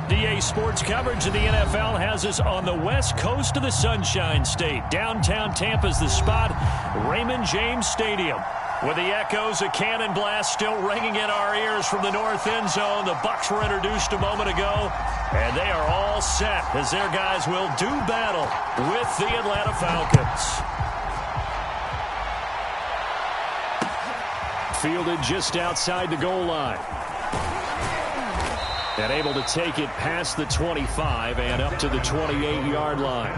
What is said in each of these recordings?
DA Sports coverage of the NFL has us on the west coast of the Sunshine State. Downtown Tampa's the spot, Raymond James Stadium. With the echoes of cannon blast still ringing in our ears from the north end zone, the Bucs were introduced a moment ago, and they are all set as their guys will do battle with the Atlanta Falcons. Fielded just outside the goal line. And able to take it past the 25 and up to the 28-yard line.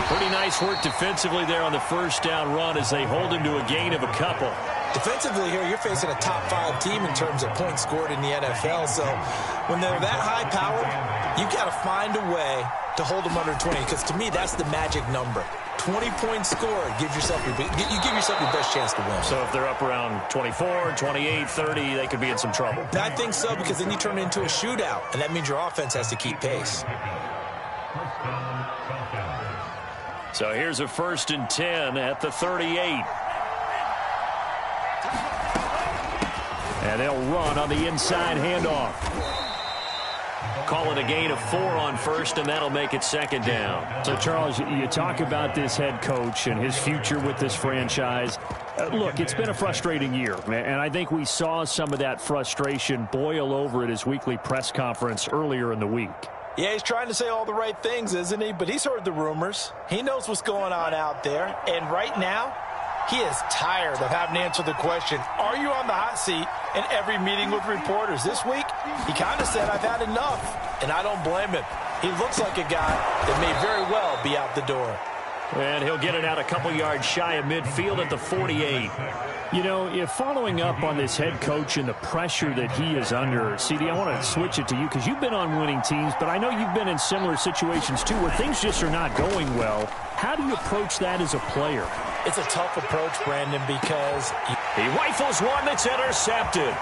Pretty nice work defensively there on the first down run as they hold him to a gain of a couple. Defensively here, you're facing a top-5 team in terms of points scored in the NFL. So when they're that high-powered, you got to find a way to hold them under 20. Because to me, that's the magic number. 20 points scored, you give yourself your best chance to win. So if they're up around 24, 28, 30, they could be in some trouble. I think so, because then you turn it into a shootout, and that means your offense has to keep pace. So here's a 1st and 10 at the 38. And they'll run on the inside handoff. Call it a gain of 4 on first, and that'll make it 2nd down. So, Charles, you talk about this head coach and his future with this franchise. Look, it's been a frustrating year, and I think we saw some of that frustration boil over at his weekly press conference earlier in the week. Yeah, he's trying to say all the right things, isn't he? But he's heard the rumors. He knows what's going on out there. And right now, he is tired of having to answer the question, are you on the hot seat in every meeting with reporters? This week, he kind of said, I've had enough, and I don't blame him. He looks like a guy that may very well be out the door. And he'll get it out a couple yards shy of midfield at the 48. You know, if following up on this head coach and the pressure that he is under, CD, I want to switch it to you because you've been on winning teams, but I know you've been in similar situations too where things just are not going well. How do you approach that as a player? It's a tough approach, Brandon, because he rifles one that's intercepted.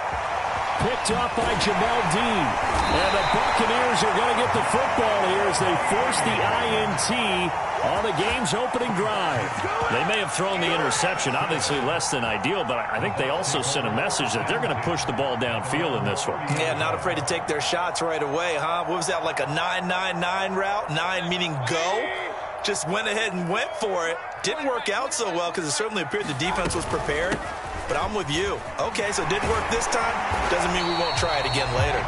Picked up by Jamel Dean. And the Buccaneers are going to get the football here as they force the INT on the game's opening drive. They may have thrown the interception, obviously less than ideal, but I think they also sent a message that they're going to push the ball downfield in this one. Yeah, not afraid to take their shots right away, huh? What was that, like a 9-9-9 route? 9 meaning go? Just went ahead and went for it. Didn't work out so well because it certainly appeared the defense was prepared. But I'm with you. Okay, so it didn't work this time. Doesn't mean we won't try it again later.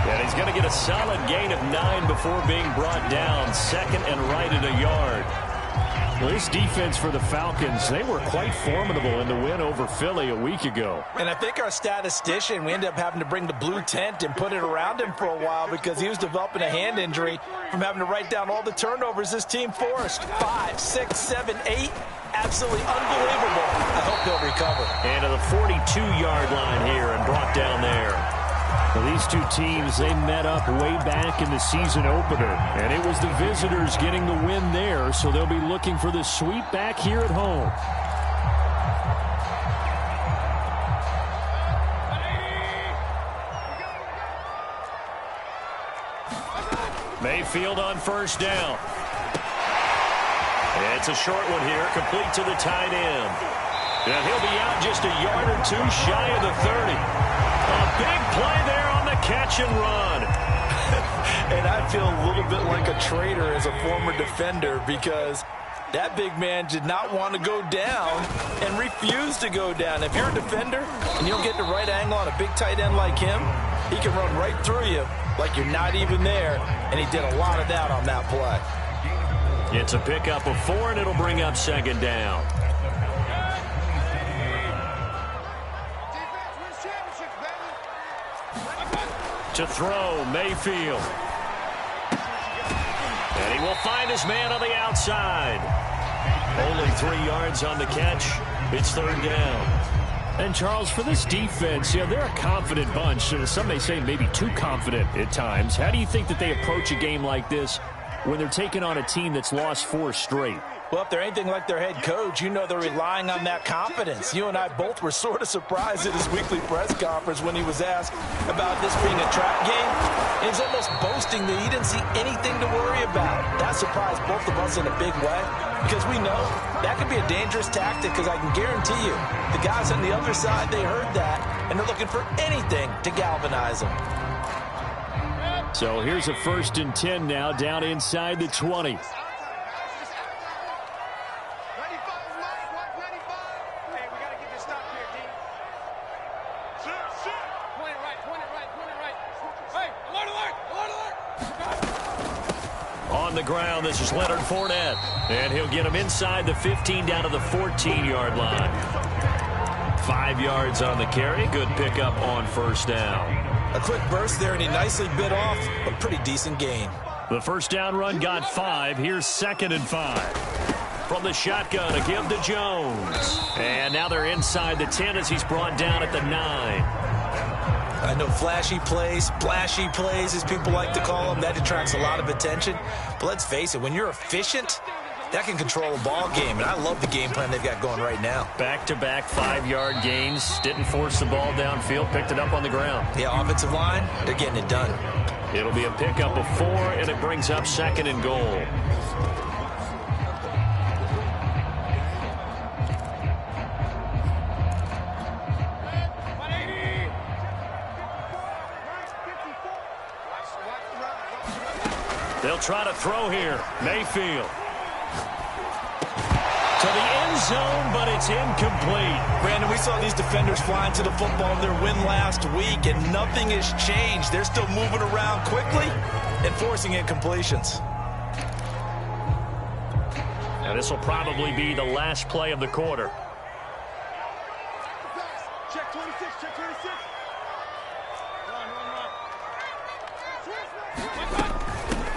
And he's going to get a solid gain of 9 before being brought down. 2nd and right at a yard. Well, this defense for the Falcons, they were quite formidable in the win over Philly a week ago. And I think our statistician, we ended up having to bring the blue tent and put it around him for a while because he was developing a hand injury from having to write down all the turnovers this team forced. 5, 6, 7, 8. Absolutely unbelievable. I hope he'll recover. And to the 42-yard line here and brought down there. Well, these two teams, they met up way back in the season opener, and it was the visitors getting the win there, so they'll be looking for the sweep back here at home. Mayfield on 1st down. It's a short one here, complete to the tight end. And he'll be out just a yard or 2 shy of the 30. A big play there on the catch and run. And I feel a little bit like a traitor as a former defender because that big man did not want to go down and refused to go down. If you're a defender and you don't get the right angle on a big tight end like him, he can run right through you like you're not even there, and he did a lot of that on that play. It's a pickup of 4, and it'll bring up 2nd down. To throw, Mayfield. And he will find his man on the outside. Only 3 yards on the catch. It's 3rd down. And, Charles, for this defense, yeah, they're a confident bunch. Some may say maybe too confident at times. How do you think that they approach a game like this when they're taking on a team that's lost 4 straight? Well, if they're anything like their head coach, you know they're relying on that confidence. You and I both were sort of surprised at his weekly press conference when he was asked about this being a trap game. And he's almost boasting that he didn't see anything to worry about. That surprised both of us in a big way because we know that could be a dangerous tactic because I can guarantee you the guys on the other side, they heard that, and they're looking for anything to galvanize them. So here's a 1st and 10 now down inside the 20. On the ground, this is Leonard Fournette. And he'll get him inside the 15 down to the 14-yard line. 5 yards on the carry. Good pickup on 1st down. A quick burst there, and he nicely bit off a pretty decent gain. The 1st down run got 5. Here's 2nd and 5. From the shotgun, a give to Jones. And now they're inside the 10 as he's brought down at the 9. I know flashy plays, splashy plays, as people like to call them, that attracts a lot of attention. But let's face it, when you're efficient, that can control a ball game. And I love the game plan they've got going right now. Back-to-back 5-yard gains. Didn't force the ball downfield. Picked it up on the ground. Yeah, offensive line, they're getting it done. It'll be a pickup of 4, and it brings up 2nd and goal. They'll try to throw here. Mayfield. To the end zone, but it's incomplete. Brandon, we saw these defenders flying to the football in their win last week, and nothing has changed. They're still moving around quickly and forcing incompletions. Now this will probably be the last play of the quarter. Check 26, check 26.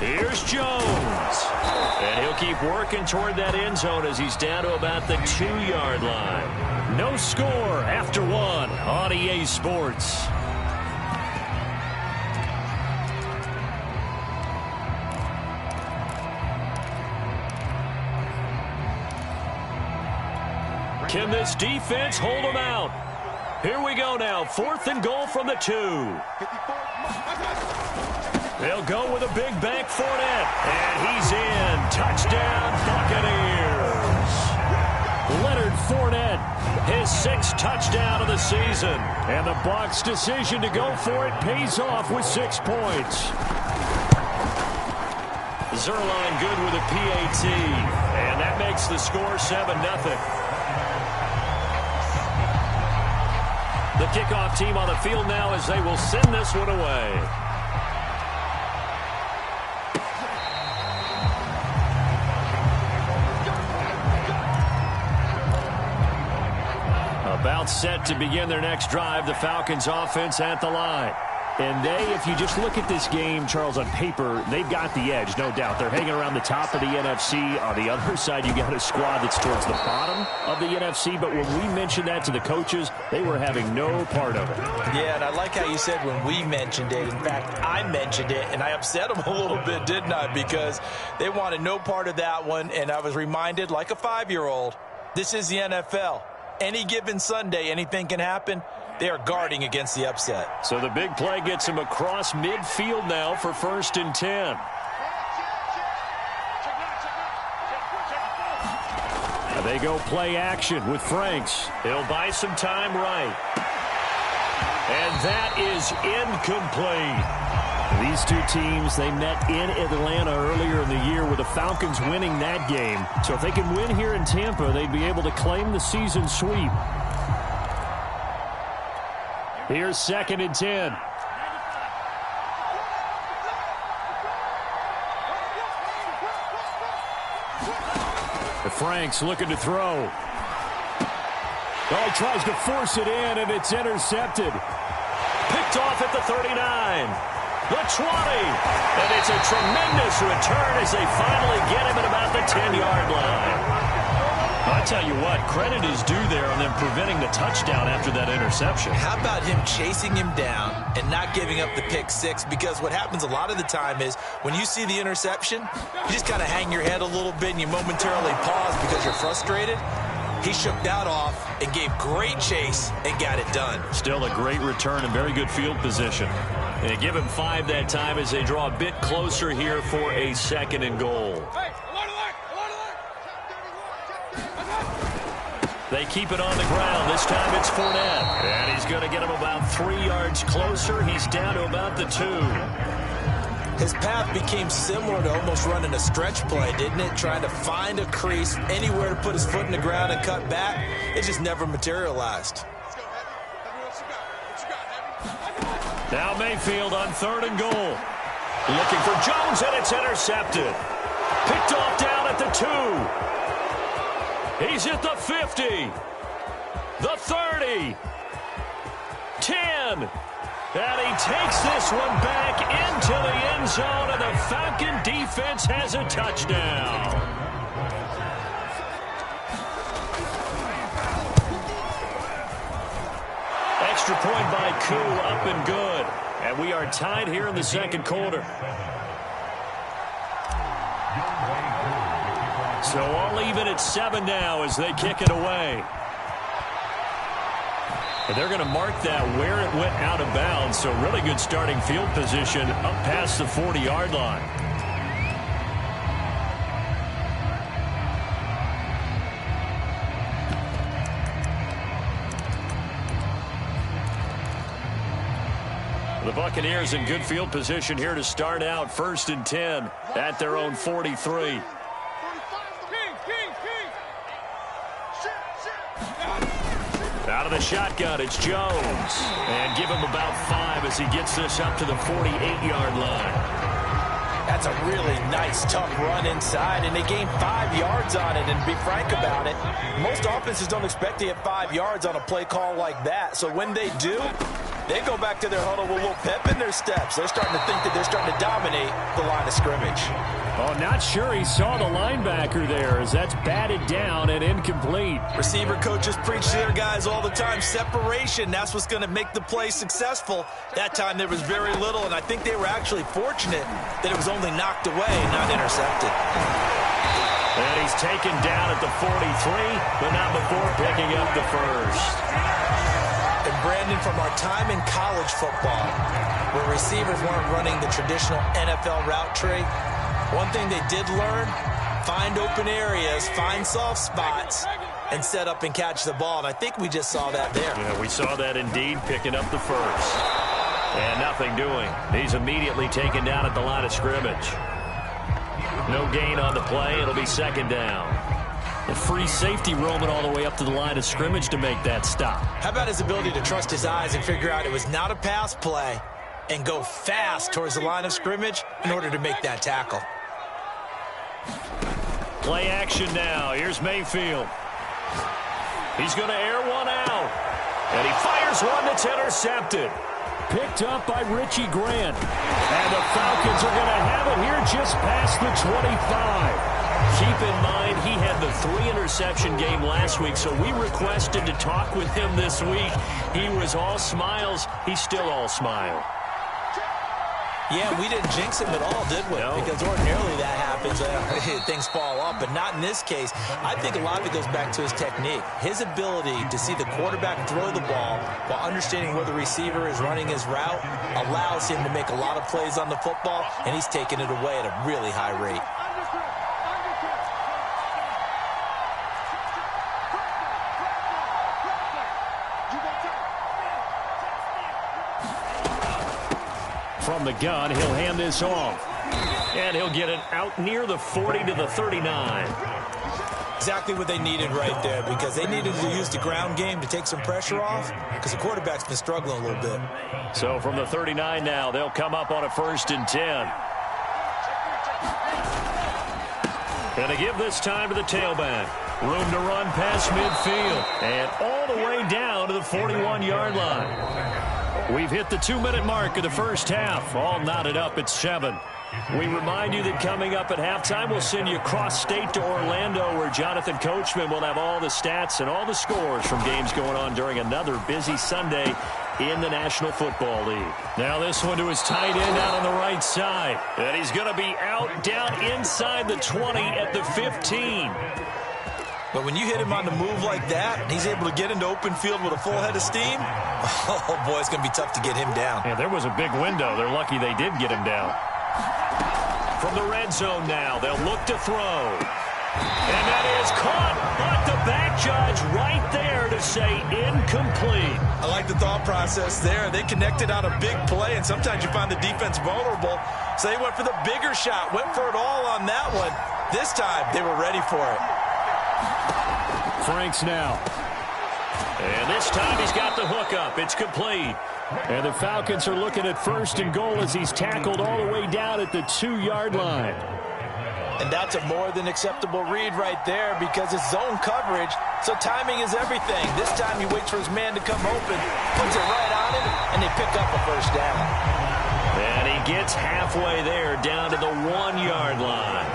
Here's Jones. And he'll keep working toward that end zone as he's down to about the 2-yard line. No score after 1 on EA Sports. Can this defense hold them out? Here we go now. 4th and goal from the 2. They'll go with a big bank Fournette. And he's in. Touchdown, Buccaneers. Leonard Fournette, his 6th touchdown of the season. And the Bucs' decision to go for it pays off with 6 points. Zerline good with a PAT. And that makes the score 7-0. The kickoff team on the field now as they will send this one away. About set to begin their next drive, the Falcons offense at the line. And they, if you just look at this game, Charles, on paper, they've got the edge, no doubt. They're hanging around the top of the NFC. On the other side, you got a squad that's towards the bottom of the NFC. But when we mentioned that to the coaches, they were having no part of it. Yeah, and I like how you said when we mentioned it. In fact, I mentioned it, and I upset them a little bit, didn't I? Because they wanted no part of that one, and I was reminded, like a 5-year-old, this is the NFL. Any given Sunday, anything can happen. They are guarding against the upset. So the big play gets him across midfield now for 1st and 10. Now they go play action with Franks. He'll buy some time right. And that is incomplete. These two teams, they met in Atlanta earlier in the year with the Falcons winning that game. So if they can win here in Tampa, they'd be able to claim the season sweep. Here's 2nd and 10. Franks looking to throw. Oh, he tries to force it in, and it's intercepted. Picked off at the 39. The 20. And it's a tremendous return as they finally get him at about the 10-yard line. I tell you what, credit is due there on them preventing the touchdown after that interception. How about him chasing him down and not giving up the pick six? Because what happens a lot of the time is when you see the interception, you just kind of hang your head a little bit and you momentarily pause because you're frustrated. He shook that off and gave great chase and got it done. Still a great return and very good field position. And give him 5 that time as they draw a bit closer here for a 2nd and goal. They keep it on the ground. This time it's Fournette. And he's going to get him about 3 yards closer. He's down to about the 2. His path became similar to almost running a stretch play, didn't it? Trying to find a crease, anywhere to put his foot in the ground and cut back. It just never materialized. Now Mayfield on 3rd and goal. Looking for Jones, and it's intercepted. Picked off down at the 2. He's at the 50. The 30. 10. And he takes this one back into the end zone, and the Falcon defense has a touchdown. Extra point by Koo, up and good. And we are tied here in the 2nd quarter. So all even at 7 now as they kick it away. And they're going to mark that where it went out of bounds. So really good starting field position up past the 40-yard line. The Buccaneers in good field position here to start out 1st and 10 at their own 43. Out of the shotgun, it's Jones. And give him about 5 as he gets this up to the 48-yard line. That's a really nice, tough run inside, and they gained 5 yards on it. And to be frank about it, most offenses don't expect to get 5 yards on a play call like that. So when they do, they go back to their huddle with a little pep in their steps. They're starting to think that they're starting to dominate the line of scrimmage. Oh, not sure he saw the linebacker there as that's batted down and incomplete. Receiver coaches preach to their guys all the time. Separation, that's what's going to make the play successful. That time there was very little, and I think they were actually fortunate that it was only knocked away, not intercepted. And he's taken down at the 43, but not before picking up the first. And Brandon, from our time in college football, where receivers weren't running the traditional NFL route tree, one thing they did learn, find open areas, find soft spots, and set up and catch the ball. And I think we just saw that there. Yeah, we saw that indeed, picking up the first. And nothing doing. He's immediately taken down at the line of scrimmage. No gain on the play. It'll be 2nd down. The free safety roaming all the way up to the line of scrimmage to make that stop. How about his ability to trust his eyes and figure out it was not a pass play and go fast towards the line of scrimmage in order to make that tackle? Play action now. Here's Mayfield. He's going to air one out. And he fires one that's intercepted. Picked up by Richie Grant. And the Falcons are going to have it here just past the 25. Keep in mind, he had the 3-interception game last week, so we requested to talk with him this week. He was all smiles. He's still all smile. Yeah, we didn't jinx him at all, did we? No. Because ordinarily that happens. Things fall off, but not in this case. I think a lot of it goes back to his technique. His ability to see the quarterback throw the ball while understanding where the receiver is running his route allows him to make a lot of plays on the football, and he's taking it away at a really high rate. From the gun, he'll hand this off. And he'll get it out near the 40 to the 39. Exactly what they needed right there, because they needed to use the ground game to take some pressure off, because the quarterback's been struggling a little bit. So from the 39 now, they'll come up on a 1st and 10. And they give this time to the tailback. Room to run past midfield. And all the way down to the 41-yard line. We've hit the 2-minute mark of the first half. All knotted up at 7. We remind you that coming up at halftime, we'll send you across state to Orlando, where Jonathan Coachman will have all the stats and all the scores from games going on during another busy Sunday in the National Football League. Now this one to his tight end out on the right side. And he's going to be out down inside the 20 at the 15. But when you hit him on the move like that, and he's able to get into open field with a full head of steam, oh, boy, it's going to be tough to get him down. Yeah, there was a big window. They're lucky they did get him down. From the red zone now, they'll look to throw. And that is caught, but the back judge right there to say incomplete. I like the thought process there. They connected on a big play, and sometimes you find the defense vulnerable. So they went for the bigger shot, went for it all on that one. This time, they were ready for it. Franks now. And this time he's got the hook up. It's complete. And the Falcons are looking at 1st and goal as he's tackled all the way down at the 2-yard line. And that's a more than acceptable read right there because it's zone coverage, so timing is everything. This time he waits for his man to come open, puts it right on him, and they pick up a first down. And he gets halfway there down to the 1-yard line.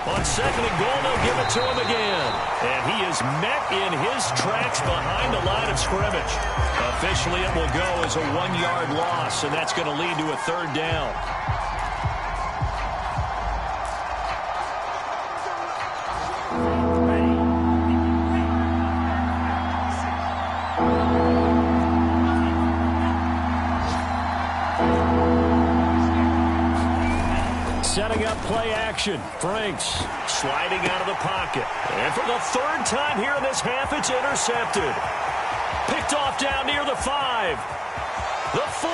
On 2nd and goal, they'll give it to him again. And he is met in his tracks behind the line of scrimmage. Officially, it will go as a 1-yard loss, and that's going to lead to a 3rd down. Setting up play action. Franks sliding out of the pocket. And for the 3rd time here in this half, it's intercepted. Picked off down near the 5. The 40.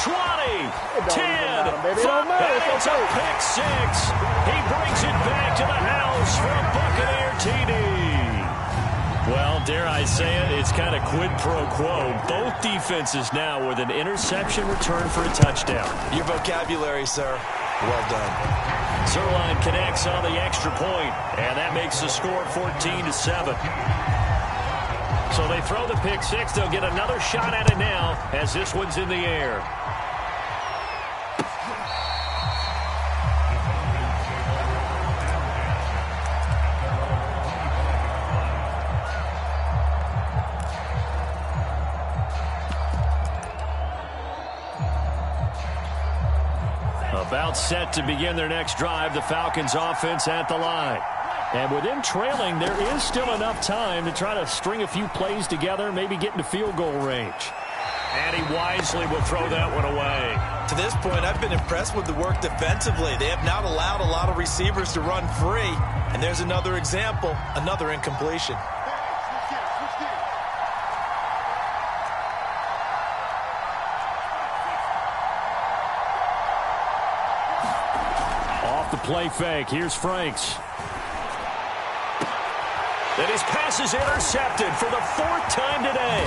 20. 10. And it's a pick 6. He brings it back to the house for a Buccaneer TD. Well, dare I say it, it's kind of quid pro quo. Both defenses now with an interception return for a touchdown. Your vocabulary, sir. Well done. Zerline connects on the extra point, and that makes the score 14-7. So they throw the pick 6. They'll get another shot at it now as this one's in the air. About set to begin their next drive, the Falcons offense at the line. And with them trailing, there is still enough time to try to string a few plays together, maybe get into field goal range. And he wisely will throw that one away. To this point, I've been impressed with the work defensively. They have not allowed a lot of receivers to run free. And there's another example, another incompletion. The play fake. Here's Franks. And his pass is intercepted for the 4th time today.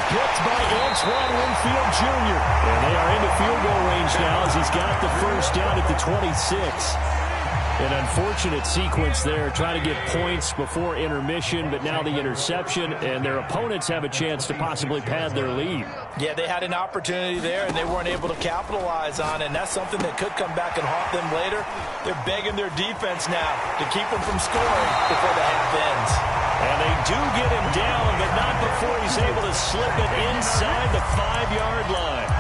Picked by Antoine Winfield Jr. And they are into field goal range now as he's got the 1st down at the 26. An unfortunate sequence there, trying to get points before intermission, but now the interception, and their opponents have a chance to possibly pad their lead. Yeah, they had an opportunity there, and they weren't able to capitalize on it, and that's something that could come back and haunt them later. They're begging their defense now to keep them from scoring before the half ends. And they do get him down, but not before he's able to slip it inside the 5-yard line.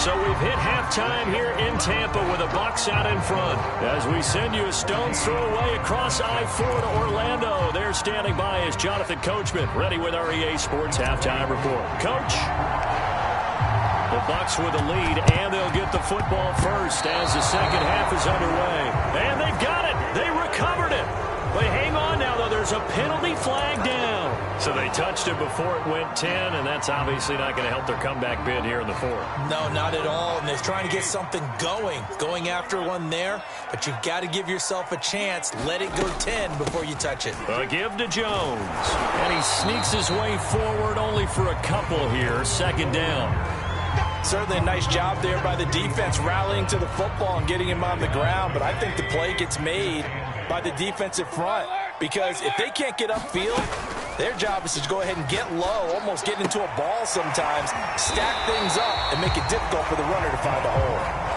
So we've hit halftime here in Tampa with the Bucs out in front. As we send you a stone's throw away across I-4 to Orlando. There standing by is Jonathan Coachman, ready with our EA Sports Halftime Report. Coach? The Bucs with the lead, and they'll get the football first as the second half is underway. And they've got it. They recovered it. They hang on now, though. There's a penalty flag down. So they touched it before it went 10, and that's obviously not going to help their comeback bid here in the 4th. No, not at all. And they're trying to get something going after one there. But you've got to give yourself a chance. Let it go 10 before you touch it. A give to Jones. And he sneaks his way forward only for a couple here. 2nd down. Certainly a nice job there by the defense rallying to the football and getting him on the ground. But I think the play gets made by the defensive front, because if they can't get upfield, their job is to go ahead and get low, almost get into a ball sometimes, stack things up, and make it difficult for the runner to find a hole.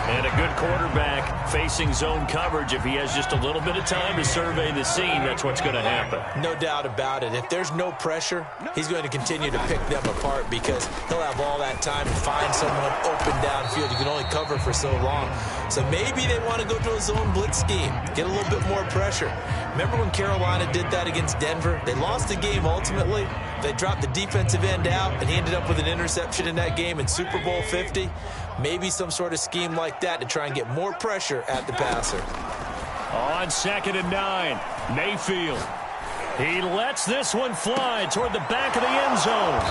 And a good quarterback facing zone coverage. If he has just a little bit of time to survey the scene, that's what's going to happen. No doubt about it. If there's no pressure, he's going to continue to pick them apart because he'll have all that time to find someone open downfield. You can only cover for so long. So maybe they want to go to a zone blitz scheme, get a little bit more pressure. Remember when Carolina did that against Denver? They lost the game ultimately. They dropped the defensive end out, and he ended up with an interception in that game in Super Bowl 50. Maybe some sort of scheme like that to try and get more pressure at the passer. On 2nd and 9, Mayfield. He lets this one fly toward the back of the end zone.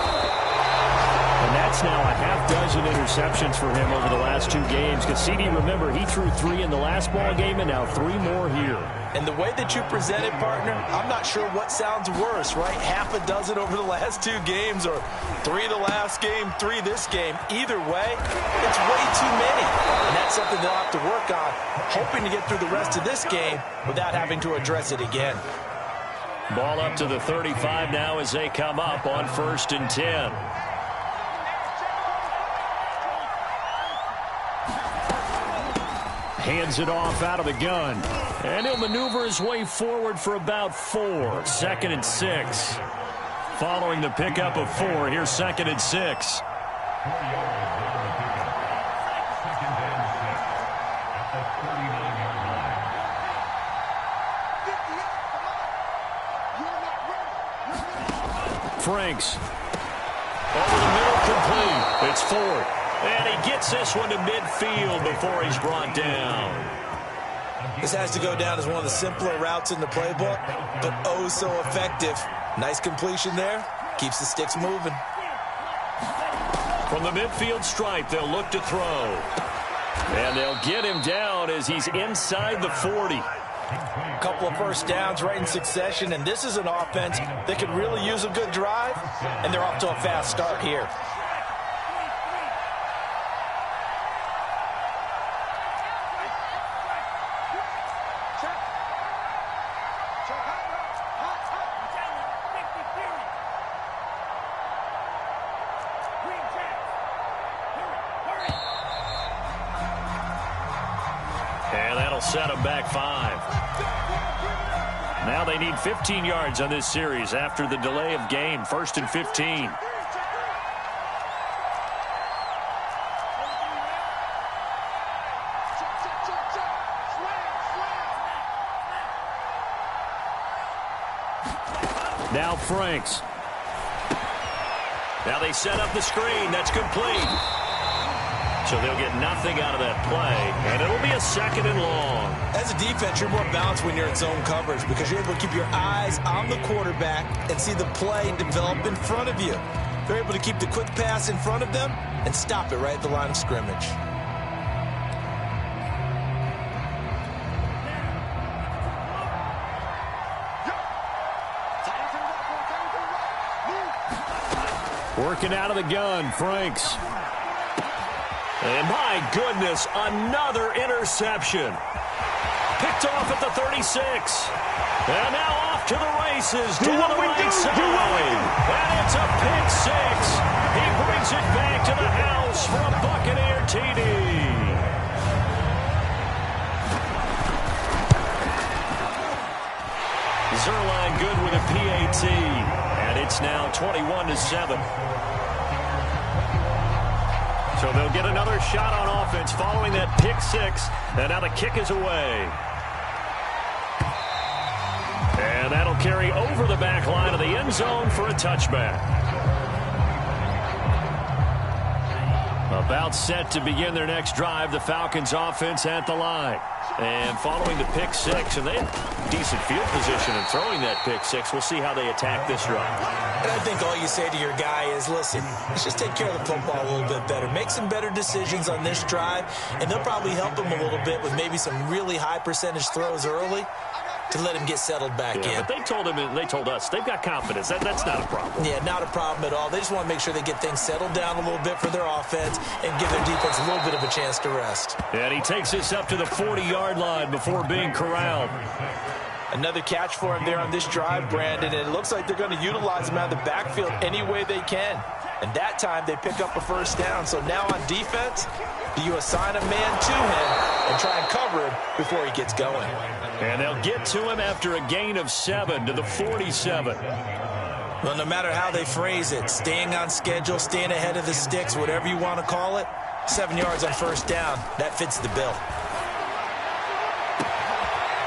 And that's now a half-dozen interceptions for him over the last 2 games. Because, CD, remember, he threw 3 in the last ball game and now 3 more here. And the way that you present it, partner, I'm not sure what sounds worse, right? Half a dozen over the last 2 games or 3 the last game, 3 this game. Either way, it's way too many. And that's something they'll have to work on, hoping to get through the rest of this game without having to address it again. Ball up to the 35 now as they come up on 1st and 10. Hands it off out of the gun. And he'll maneuver his way forward for about 4. 2nd and 6. Following the pickup of 4, here's 2nd and 6. Franks. Over the middle, complete. It's 4th. And he gets this one to midfield before he's brought down. This has to go down as one of the simpler routes in the playbook, but oh so effective. Nice completion there. Keeps the sticks moving. From the midfield stripe, they'll look to throw. And they'll get him down as he's inside the 40. A couple of first downs right in succession, and this is an offense that could really use a good drive, and they're off to a fast start here. Set him back 5. Now they need 15 yards on this series after the delay of game. 1st and 15. Now Franks. Now they set up the screen. That's complete. So they'll get nothing out of that play, and it'll be a 2nd and long. As a defense, you're more balanced when you're in zone coverage because you're able to keep your eyes on the quarterback and see the play develop in front of you. They're able to keep the quick pass in front of them and stop it right at the line of scrimmage. Working out of the gun, Franks. And my goodness, another interception. Picked off at the 36. And now off to the races. Down the right side. And it's a pick 6. He brings it back to the house for a Buccaneer TD. Zerline good with a PAT. And it's now 21-7. So they'll get another shot on offense following that pick 6. And now the kick is away. And that'll carry over the back line of the end zone for a touchback. About set to begin their next drive, the Falcons offense at the line. And following the pick 6, and they have decent field position in throwing that pick 6. We'll see how they attack this drive. And I think all you say to your guy is, listen, let's just take care of the football a little bit better. Make some better decisions on this drive, and they'll probably help him a little bit with maybe some really high percentage throws early. to let him get settled back in. But they told us they've got confidence. That's not a problem. Yeah, not a problem at all. They just want to make sure they get things settled down a little bit for their offense and give their defense a little bit of a chance to rest. And he takes this up to the 40-yard line before being corralled. Another catch for him there on this drive, Brandon, and it looks like they're going to utilize him out of the backfield any way they can. And that time they pick up a first down. So now on defense, do you assign a man to him and try and cover him before he gets going? And they'll get to him after a gain of 7 to the 47. Well, no matter how they phrase it, staying on schedule, staying ahead of the sticks, whatever you want to call it, 7 yards on first down, that fits the bill.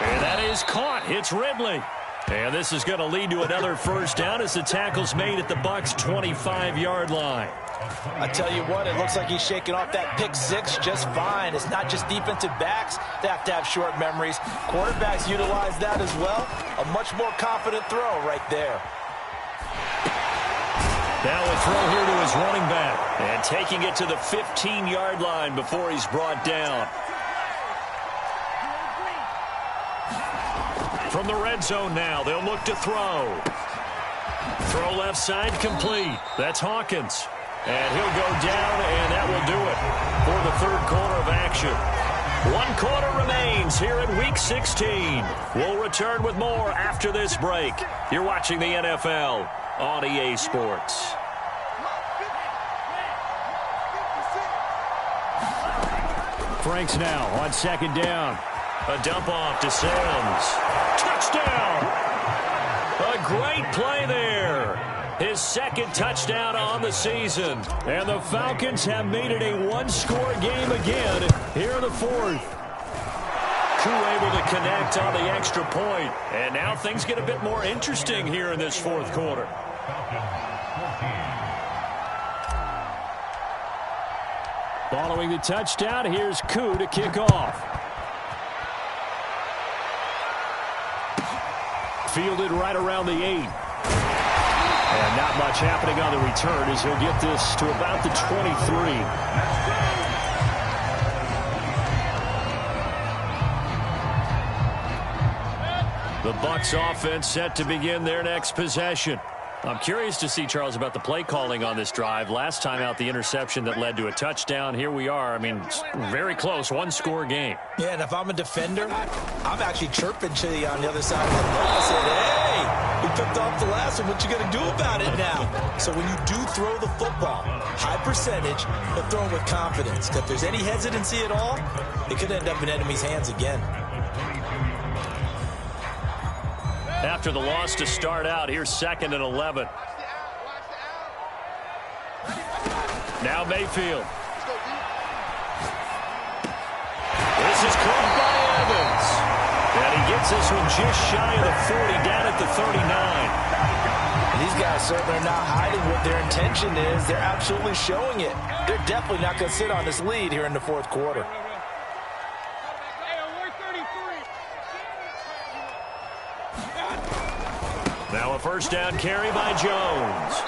And that is caught. It's Ridley. And this is going to lead to another first down as the tackle's made at the Bucs' 25-yard line. I tell you what, it looks like he's shaking off that pick six just fine. It's not just defensive backs that have to have short memories. Quarterbacks utilize that as well. A much more confident throw right there. Now a throw here to his running back. And taking it to the 15-yard line before he's brought down. From the red zone now, they'll look to throw. Throw left side complete. That's Hawkins. And he'll go down, and that will do it for the third quarter of action. 1 quarter remains here in Week 16. We'll return with more after this break. You're watching the NFL on EA Sports. Franks now on second down. A dump off to Sims. Touchdown! A great play there. His second touchdown on the season. And the Falcons have made it a one-score game again here in the fourth. Koo able to connect on the extra point. And now things get a bit more interesting here in this fourth quarter. Following the touchdown, here's Koo to kick off. Fielded right around the 8. And not much happening on the return as he'll get this to about the 23. The Bucs offense set to begin their next possession. I'm curious to see, Charles, about the play calling on this drive. Last time out, the interception that led to a touchdown. Here we are. I mean, very close, one-score game. Yeah, and if I'm a defender, I'm actually chirping Chili on the other side of the ball. I said, hey, we picked off the last one. What you going to do about it now? So when you do throw the football, high percentage, but throw it with confidence. If there's any hesitancy at all, it could end up in enemy's hands again. After the loss to start out, here's 2nd and 11. Now Mayfield. This is caught by Evans. And he gets this one just shy of the 40, down at the 39. And these guys certainly are not hiding what their intention is. They're absolutely showing it. They're definitely not going to sit on this lead here in the fourth quarter. Now a first down carry by Jones.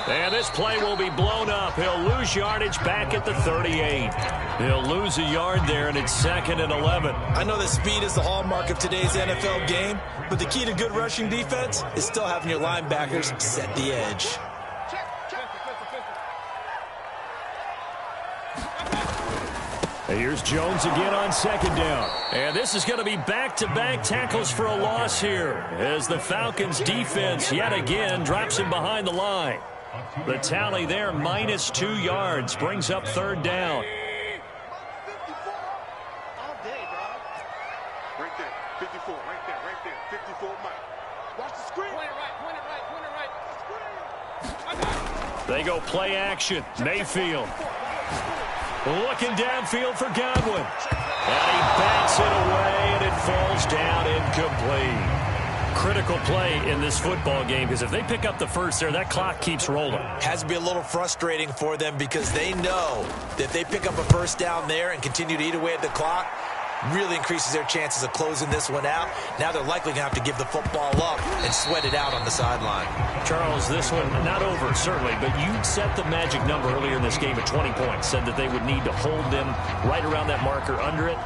And this play will be blown up. He'll lose yardage back at the 38. He'll lose a yard there, and it's 2nd and 11. I know that speed is the hallmark of today's NFL game, but the key to good rushing defense is still having your linebackers set the edge. Here's Jones again on second down. And this is going to be back-to-back tackles for a loss here as the Falcons defense yet again drops him behind the line. The tally there, -2 yards, brings up third down. Right there, 54, right there, 54, Mike. Watch the screen. Point it right. They go play action. Mayfield. Looking downfield for Godwin. And he bats it away, and it falls down incomplete. Critical play in this football game, because if they pick up the first there, that clock keeps rolling. Has to be a little frustrating for them because they know that if they pick up a first down there and continue to eat away at the clock, really increases their chances of closing this one out. Now they're likely going to have to give the football up and sweat it out on the sideline. Charles, this one not over, certainly, but you set the magic number earlier in this game at 20 points. Said that they would need to hold them right around that marker under it.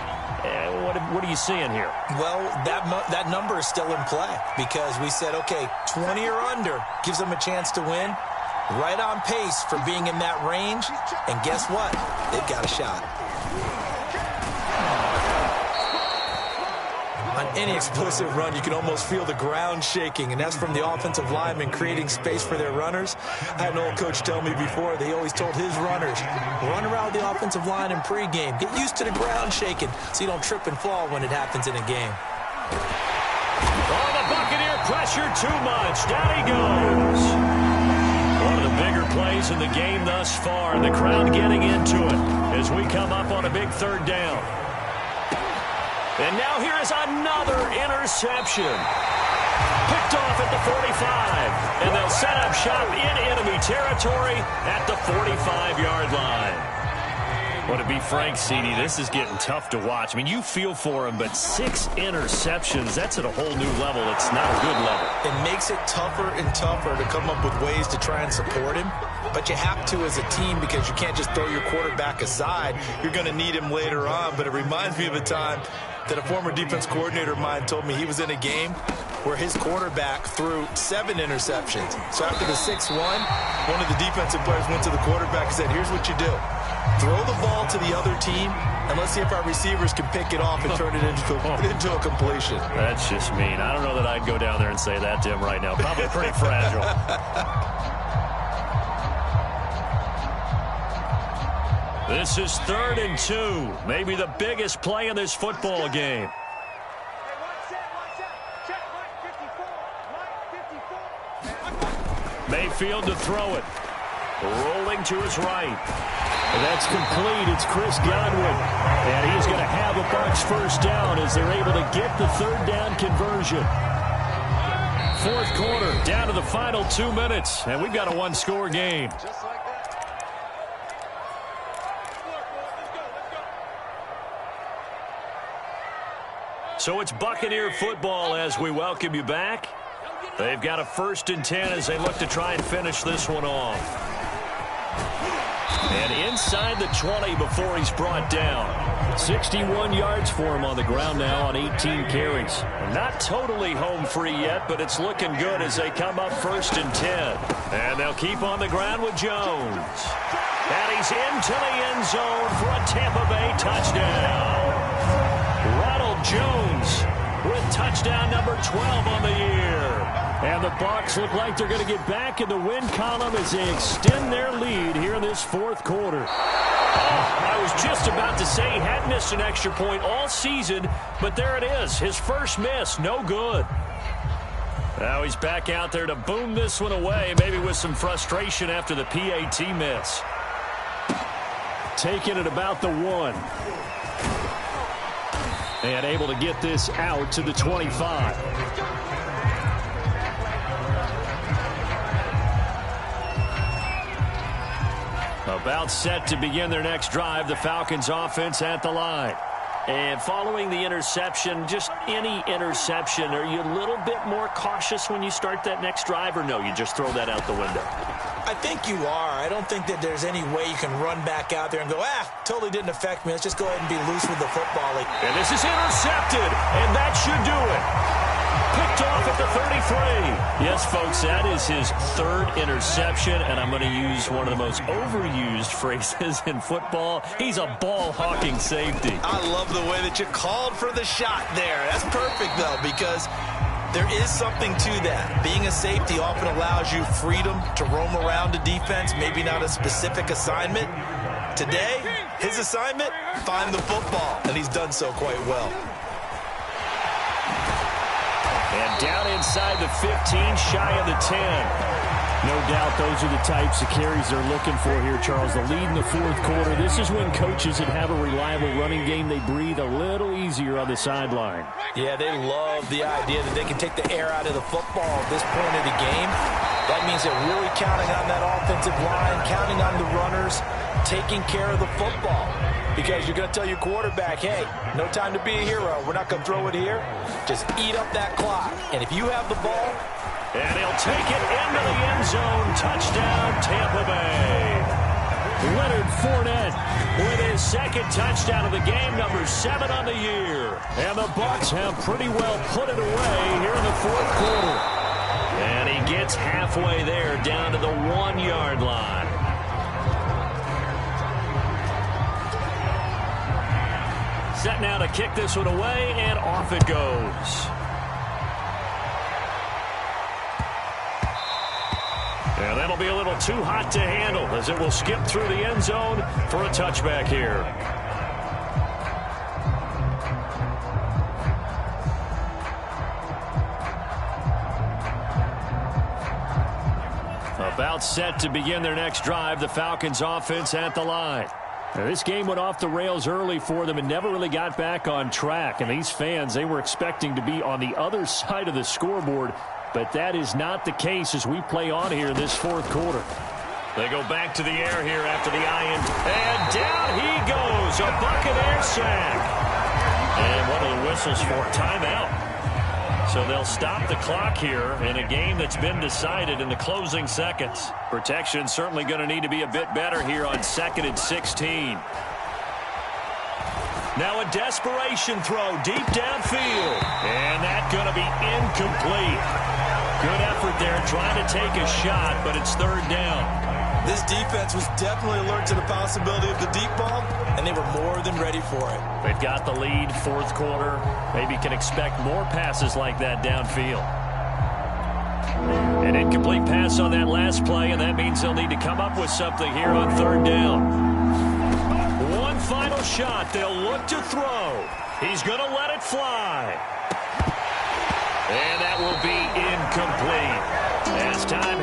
And what what are you seeing here? Well, that number is still in play because we said, okay, 20 or under gives them a chance to win. Right on pace for being in that range. And guess what? They've got a shot. On any explosive run, you can almost feel the ground shaking, and that's from the offensive linemen creating space for their runners. I had an old coach tell me before, they always told his runners, run around the offensive line in pregame. Get used to the ground shaking so you don't trip and fall when it happens in a game. Oh, the Buccaneer pressure too much. Down he goes. One of the bigger plays in the game thus far, and the crowd getting into it as we come up on a big third down. And now here is another interception. Picked off at the 45. And they'll set up shop in enemy territory at the 45-yard line. Well, to be frank, CD, this is getting tough to watch. I mean, you feel for him, but 6 interceptions, that's at a whole new level. It's not a good level. It makes it tougher and tougher to come up with ways to try and support him. But you have to as a team because you can't just throw your quarterback aside. You're going to need him later on. But it reminds me of a time that a former defense coordinator of mine told me he was in a game where his quarterback threw 7 interceptions. So after the 6-1, one of the defensive players went to the quarterback and said, here's what you do. Throw the ball to the other team, and let's see if our receivers can pick it off and turn it into a completion. That's just mean. I don't know that I'd go down there and say that to him right now. Probably pretty fragile. This is 3rd and 2. Maybe the biggest play in this football game. Mayfield to throw it. Rolling to his right. That's complete. It's Chris Godwin. And he's going to have a Bucs first down as they're able to get the 3rd down conversion. 4th quarter, down to the final 2 minutes. And we've got a 1-score game. So it's Buccaneer football as we welcome you back. They've got a 1st and 10 as they look to try and finish this one off. And inside the 20 before he's brought down. 61 yards for him on the ground now on 18 carries. Not totally home free yet, but it's looking good as they come up 1st and 10. And they'll keep on the ground with Jones. And he's into the end zone for a Tampa Bay touchdown. Ronald Jones with touchdown number 12 on the year. And the Bucs look like they're going to get back in the win column as they extend their lead here in this 4th quarter. I was just about to say he hadn't missed an extra point all season, but there it is. His first miss, no good. Now he's back out there to boom this one away, maybe with some frustration after the PAT miss. Taking it about the 1. And able to get this out to the 25. About set to begin their next drive, the Falcons offense at the line. And following the interception, just any interception, are you a little bit more cautious when you start that next drive, or no, you just throw that out the window? I think you are. I don't think that there's any way you can run back out there and go, totally didn't affect me. Let's just go ahead and be loose with the football. And this is intercepted, and that should do it. Picked off at the 33. Yes, folks, that is his 3rd interception, and I'm going to use one of the most overused phrases in football. He's a ball-hawking safety. I love the way that you called for the shot there. That's perfect, though, because there is something to that. Being a safety often allows you freedom to roam around a defense, maybe not a specific assignment. Today, his assignment, find the football, and he's done so quite well. And down inside the 15, shy of the 10. No doubt those are the types of carries they're looking for here, Charles. The lead in the 4th quarter. This is when coaches that have a reliable running game, they breathe a little easier on the sideline. Yeah, they love the idea that they can take the air out of the football at this point of the game. That means they're really counting on that offensive line, counting on the runners, taking care of the football. Because you're going to tell your quarterback, hey, no time to be a hero. We're not going to throw it here. Just eat up that clock. And if you have the ball. And he'll take it into the end zone. Touchdown, Tampa Bay. Leonard Fournette with his second touchdown of the game, number 7 on the year. And the Bucs have pretty well put it away here in the fourth quarter. And he gets halfway there, down to the 1-yard line. Set now to kick this one away, and off it goes. And that'll be a little too hot to handle as it will skip through the end zone for a touchback here. About set to begin their next drive, the Falcons offense at the line. Now, this game went off the rails early for them and never really got back on track. And these fans, they were expecting to be on the other side of the scoreboard. But that is not the case as we play on here in this fourth quarter. They go back to the air here after the eye-in. And down he goes. A Buccaneer sack. And one of the whistles for timeout. So they'll stop the clock here in a game that's been decided in the closing seconds. Protection certainly going to need to be a bit better here on 2nd and 16. Now a desperation throw deep downfield. And that's going to be incomplete. Good effort there trying to take a shot, but it's 3rd down. This defense was definitely alert to the possibility of the deep ball, and they were more than ready for it. They've got the lead, fourth quarter. Maybe can expect more passes like that downfield. An incomplete pass on that last play, and that means they'll need to come up with something here on 3rd down. One final shot. They'll look to throw. He's going to let it fly. And that will be incomplete. As time